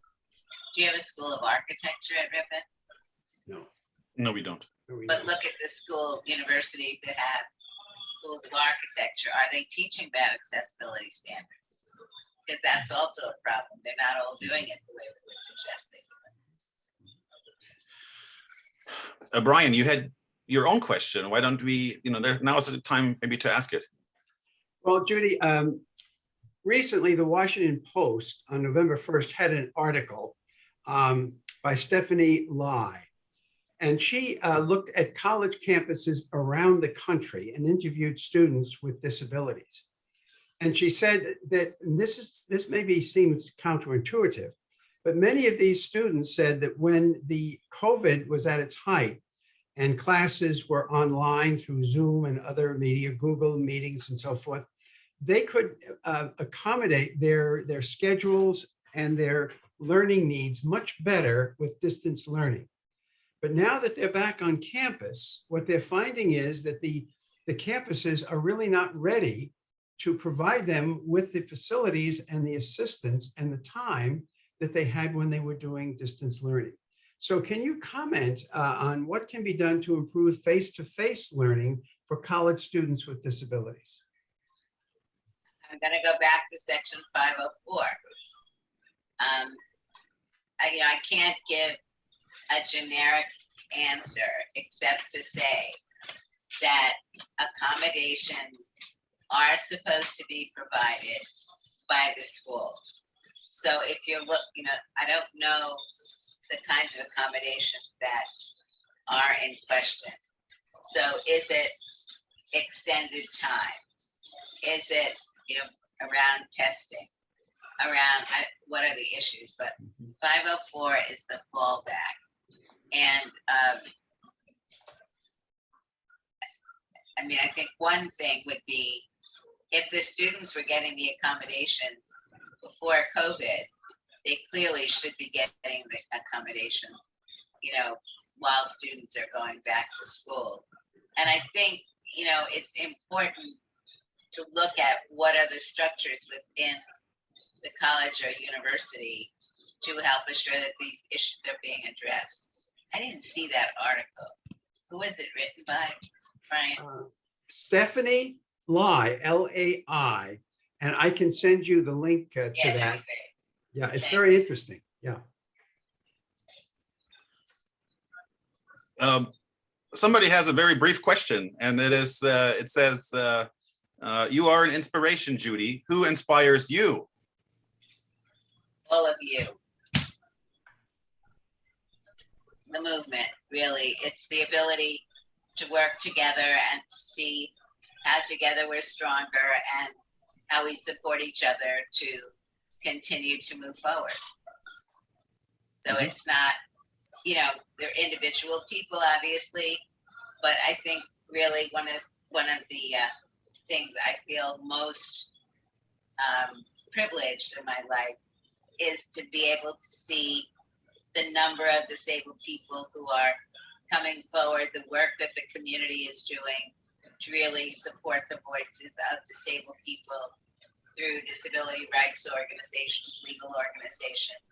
do you have a School of Architecture at Ripon? No, we don't. But look at the school universities that have schools of architecture. Are they teaching about accessibility standards? Because that's also a problem. They're not all doing it the way we would suggest they do. Brian, you had your own question. Why don't we, you know, now is the time maybe to ask it. Well, Judy, recently the Washington Post on November 1st had an article by Stephanie Lai. And she looked at college campuses around the country and interviewed students with disabilities. And she said that this maybe seems counterintuitive, but many of these students said that when the COVID was at its height and classes were online through Zoom and other media, Google meetings and so forth, they could accommodate their schedules and their learning needs much better with distance learning. But now that they're back on campus, what they're finding is that the campuses are really not ready to provide them with the facilities and the assistance and the time that they had when they were doing distance learning. So can you comment on what can be done to improve face-to-face learning for college students with disabilities? I'm going to go back to section 504. I can't give a generic answer except to say that accommodations are supposed to be provided by the school. So if you're I don't know the kinds of accommodations that are in question. So is it extended time? Is it, around testing? Around what are the issues? But 504 is the fallback. And I think one thing would be if the students were getting the accommodations before COVID, they clearly should be getting the accommodations, while students are going back to school. And I think, it's important to look at what are the structures within the college or university to help assure that these issues are being addressed. I didn't see that article. Who was it written by, Brian? Stephanie Lai, L-A-I, and I can send you the link to that. Yeah, it's very interesting. Yeah. Somebody has a very brief question, and it is. It says, "You are an inspiration, Judy. Who inspires you?" All of you. The movement, really. It's the ability to work together and to see how together we're stronger and how we support each other to continue to move forward. So it's not, they're individual people, obviously, but I think really one of the things I feel most privileged in my life is to be able to see the number of disabled people who are coming forward, the work that the community is doing to really support the voices of disabled people through disability rights organizations, legal organizations,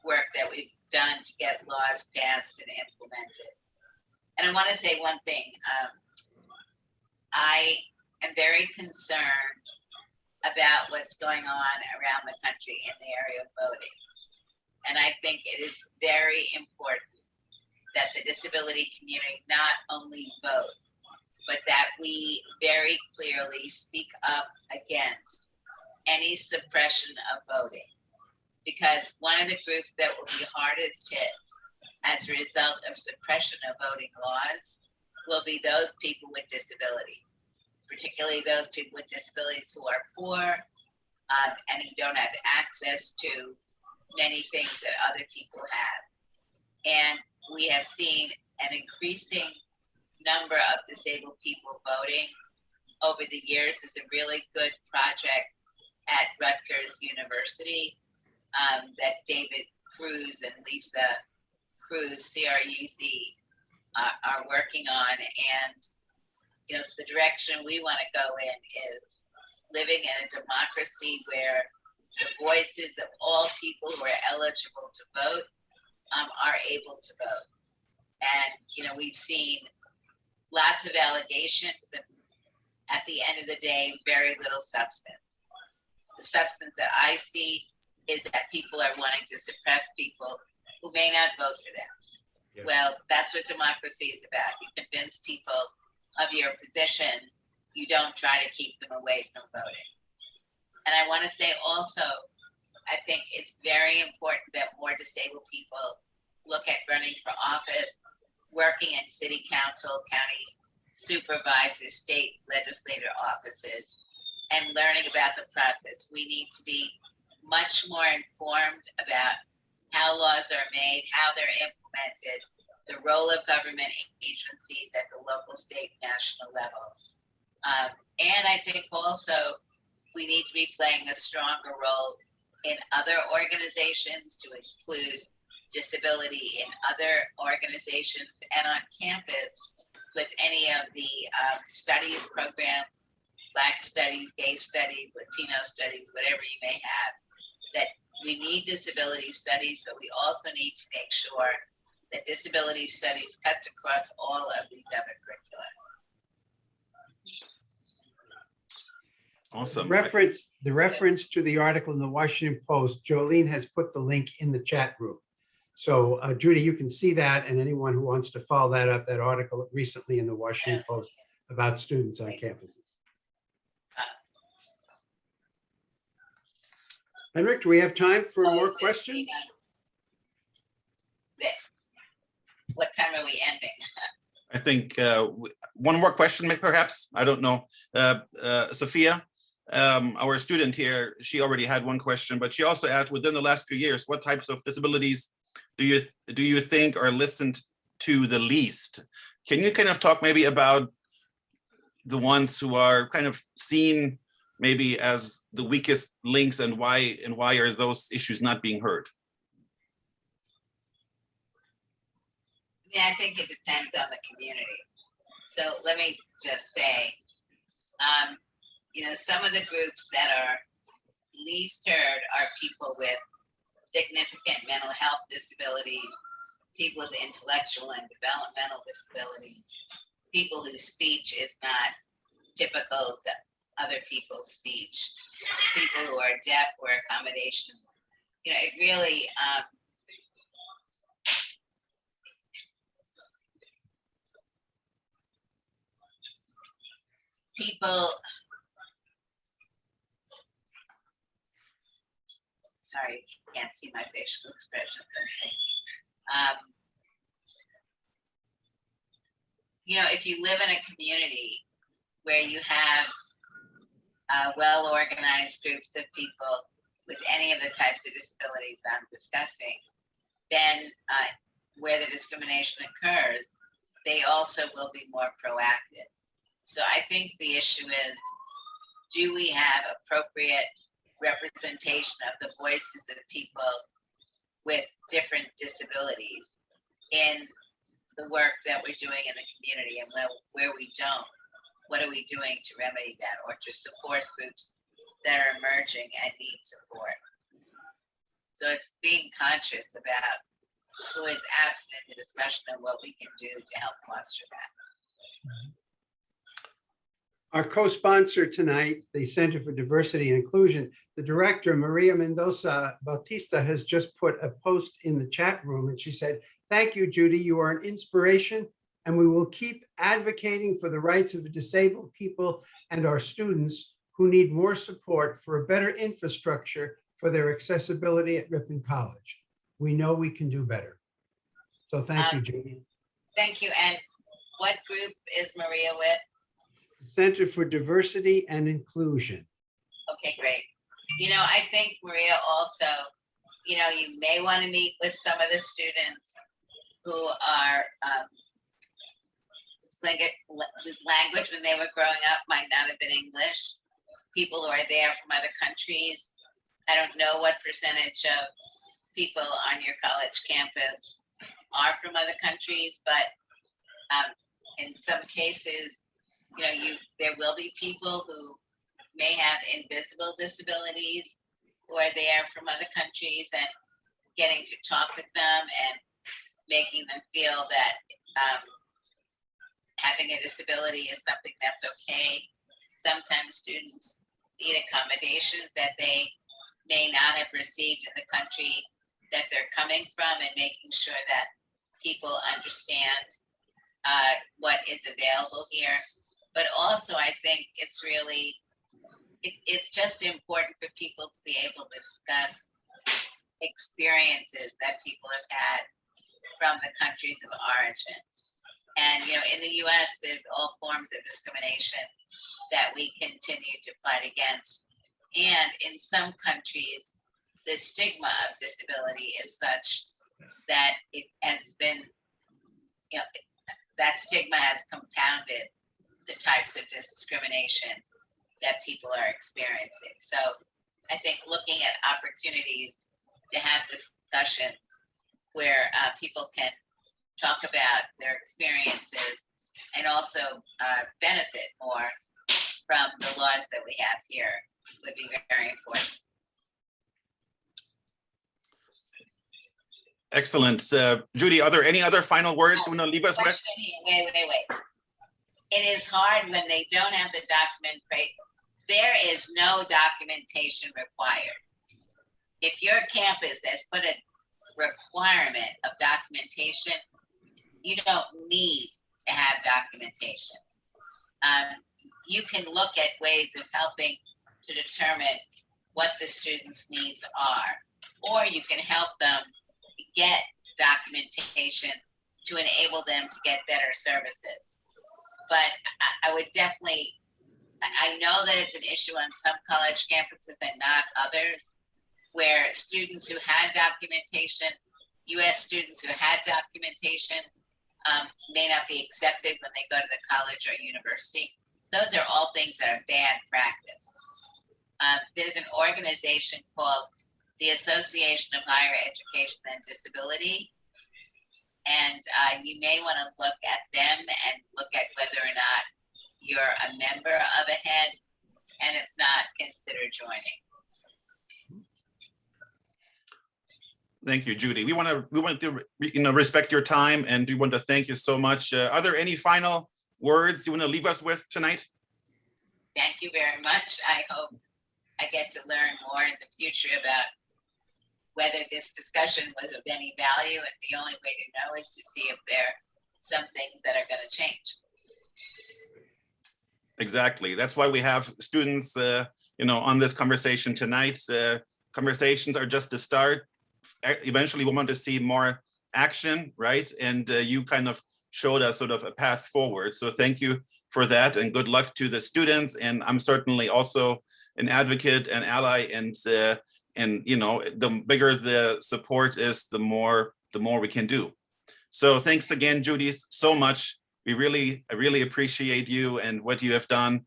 work that we've done to get laws passed and implemented. And I want to say one thing. I am very concerned about what's going on around the country in the area of voting. And I think it is very important that the disability community not only vote, but that we very clearly speak up against any suppression of voting. Because one of the groups that will be hardest hit as a result of suppression of voting laws will be those people with disabilities, particularly those people with disabilities who are poor and who don't have access to many things that other people have. And we have seen an increasing number of disabled people voting over the years. It's a really good project at Rutgers University that David Cruz and Lisa Cruz, C-R-U-Z, are working on. And, the direction we want to go in is living in a democracy where the voices of all people who are eligible to vote are able to vote. And, we've seen lots of allegations, and at the end of the day, very little substance. The substance that I see is that people are wanting to suppress people who may not vote for them. Yeah. Well, that's what democracy is about. You convince people of your position, you don't try to keep them away from voting. And I want to say also, I think it's very important that more disabled people look at running for office, working in city council, county supervisor, state legislator offices, and learning about the process. We need to be much more informed about how laws are made, how they're implemented, the role of government agencies at the local, state, national level. And I think also we need to be playing a stronger role in other organizations to include disability in other organizations and on campus with any of the studies programs, Black studies, gay studies, Latino studies, whatever you may have, that we need disability studies, but we also need to make sure that disability studies cuts across all of these other curricula. Awesome. The reference to the article in the Washington Post, Jolene has put the link in the chat room. So Judy, you can see that, and anyone who wants to follow that up, that article recently in the Washington Post about students on campuses. Henrik, do we have time for more questions? What time are we ending? I think one more question, perhaps. I don't know. Sophia, our student here, she already had one question, but she also asked, within the last few years, what types of disabilities do you think are listened to the least? Can you kind of talk maybe about the ones who are kind of seen maybe as the weakest links, and why are those issues not being heard? Yeah, I think it depends on the community. So let me just say, some of the groups that are least heard are people with significant mental health disabilities, people with intellectual and developmental disabilities, people whose speech is not typical to other people's speech, people who are deaf or accommodation. It really, people, sorry, can't see my facial expressions. If you live in a community where you have well-organized groups of people with any of the types of disabilities I'm discussing, then where the discrimination occurs, they also will be more proactive. So I think the issue is, do we have appropriate representation of the voices of people with different disabilities in the work that we're doing in the community, and where we don't, what are we doing to remedy that or to support groups that are emerging and need support? So it's being conscious about who is absent in the discussion and what we can do to help foster that. Our co-sponsor tonight, the Center for Diversity and Inclusion, the director, Maria Mendoza Bautista, has just put a post in the chat room, and she said, "Thank you, Judy. You are an inspiration, and we will keep advocating for the rights of the disabled people and our students who need more support for a better infrastructure for their accessibility at Ripon College. We know we can do better." So thank you, Judy. Thank you. And what group is Maria with? Center for Diversity and Inclusion. Okay, great. I think Maria also, you may want to meet with some of the students who are whose language when they were growing up might not have been English, people who are there from other countries. I don't know what percentage of people on your college campus are from other countries, but in some cases, there will be people who may have invisible disabilities who are there from other countries, and getting to talk with them and making them feel that having a disability is something that's okay. Sometimes students need accommodations that they may not have received in the country that they're coming from, and making sure that people understand what is available here. But also, I think it's really, it's just important for people to be able to discuss experiences that people have had from the countries of origin. And, in the US, there's all forms of discrimination that we continue to fight against. And in some countries, the stigma of disability is such that it has been you know, that stigma has compounded the types of discrimination that people are experiencing. So I think looking at opportunities to have discussions where people can talk about their experiences and also benefit more from the laws that we have here would be very important. Excellent. Judy, are there any other final words you want to leave us with? Question here. Wait. It is hard when they don't have the document. There is no documentation required. If your campus has put a requirement of documentation, you don't need to have documentation. You can look at ways of helping to determine what the students' needs are, or you can help them get documentation to enable them to get better services. But I would definitely, I know that it's an issue on some college campuses and not others, where students who had documentation, US students who had documentation, may not be accepted when they go to the college or university. Those are all things that are bad practice. There's an organization called the Association of Higher Education and Disability. And you may want to look at them and look at whether or not you're a member of a head, and if not, consider joining. Thank you, Judy. We want to respect your time, and we want to thank you so much. Are there any final words you want to leave us with tonight? Thank you very much. I hope I get to learn more in the future about whether this discussion was of any value, and the only way to know is to see if there are some things that are going to change. Exactly. That's why we have students, on this conversation tonight. Conversations are just the start. Eventually, we want to see more action, right? And you kind of showed us sort of a path forward. So thank you for that, and good luck to the students. And I'm certainly also an advocate and ally, and the bigger the support is, the more we can do. So thanks again, Judy, so much. I really appreciate you and what you have done.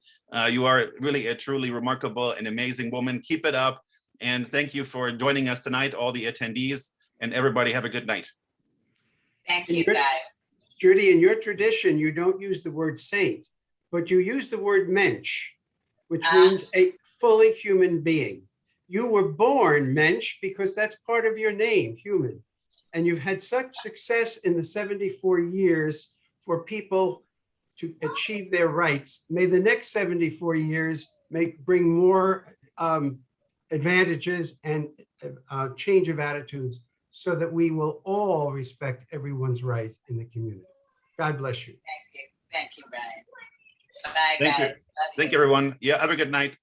You are really a truly remarkable and amazing woman. Keep it up. And thank you for joining us tonight, all the attendees, and everybody have a good night. Thank you, guys. Judy, in your tradition, you don't use the word saint, but you use the word mensch, which means a fully human being. You were born mensch because that's part of your name, human. And you've had such success in the 74 years for people to achieve their rights. May the next 74 years bring more advantages and change of attitudes so that we will all respect everyone's right in the community. God bless you. Thank you. Thank you, Brian. Bye, Thank guys. you. Thank you, everyone. Yeah, have a good night.